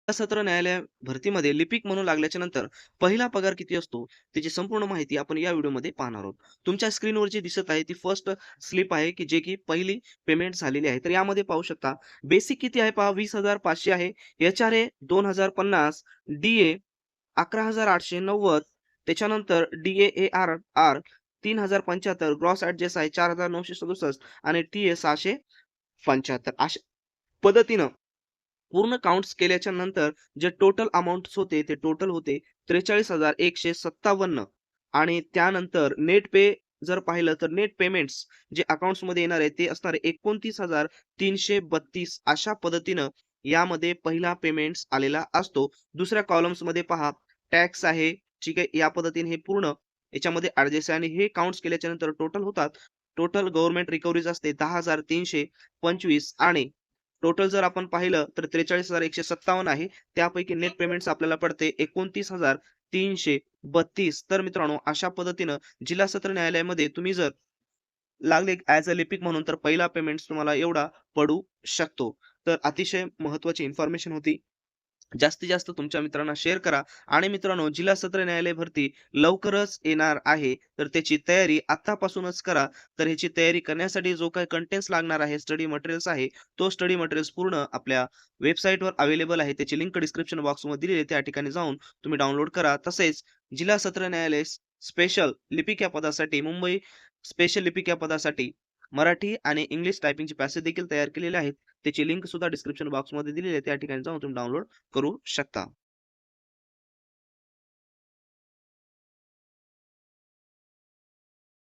सत्र न्यायालय भरतीमध्ये लिपिक म्हणून लागल्याच्या नंतर पहिला पगार किती असतो त्याची संपूर्ण माहिती आपण या व्हिडिओमध्ये पाहणार आहोत. तुमच्या स्क्रीनवर जी दिसत आहे ती फर्स्ट स्लिप आहे की जे की पहिली पेमेंट झालेली आहे. तर यामध्ये पाहू शकता बेसिक किती आहे पहा 20,500 आहे. एचआरए 2,050, डीए 11,890, त्याच्यानंतर डीए आर 3,075, ग्रॉस ऍडजेस्ट आहे 4,967 आणि टीए 675. अशा पद्धतीनं पूर्ण काउंट्स केल्याच्या नंतर जे टोटल अमाउंट्स होते ते टोटल होते 43,157 आणि त्यानंतर नेट पे जर पाहिलं तर नेट पेमेंट्स जे अकाउंट्समध्ये येणार आहे ते असणार आहे 29,332. अशा पद्धतीनं यामध्ये पहिला पेमेंट्स आलेला असतो. दुसऱ्या कॉलम्समध्ये पहा टॅक्स आहे, ठीक आहे. या पद्धतीने हे पूर्ण याच्यामध्ये ऍडजस्ट आहे आणि हे काउंट्स केल्याच्या नंतर टोटल होतात. टोटल गव्हर्नमेंट रिकव्हरीज असते 10,325 आणि टोटल जर आपण पाहिलं तर 43,157 आहे. त्यापैकी नेट पेमेंट्स आपल्याला पडते 29,332. तर मित्रांनो अशा पद्धतीनं जिल्हा सत्र न्यायालयामध्ये तुम्ही जर लागले ॲज अ लिपिक म्हणून तर पहिला पेमेंट्स तुम्हाला एवढा पडू शकतो. तर अतिशय महत्त्वाची इन्फॉर्मेशन होती. जास्तीत जास्त तुमच्या मित्रांना शेअर करा आणि मित्रांनो जिल्हा सत्र न्यायालय भरती लवकरच येणार आहे. तर त्याची तयारी आत्तापासूनच करा. तर ह्याची तयारी करण्यासाठी जो काही कंटेंट्स लागणार आहे, स्टडी मटेरियल्स आहे, तो स्टडी मटेरियल्स पूर्ण आपल्या वेबसाईटवर अवेलेबल आहे. त्याची लिंक डिस्क्रिप्शन बॉक्समध्ये दिलेली आहे. त्या ठिकाणी जाऊन तुम्ही डाउनलोड करा. तसेच जिल्हा सत्र न्यायालय स्पेशल लिपिक या पदासाठी मुंबई स्पेशल लिपिक या पदासाठी मराठी आणि इंग्लिश टायपिंगचे पॅसेज देखील तयार केलेले आहेत. त्याची लिंक सुद्धा डिस्क्रिप्शन बॉक्समध्ये दिलेली आहे. त्या ठिकाणी जाऊन तुम्ही डाउनलोड करू शकता.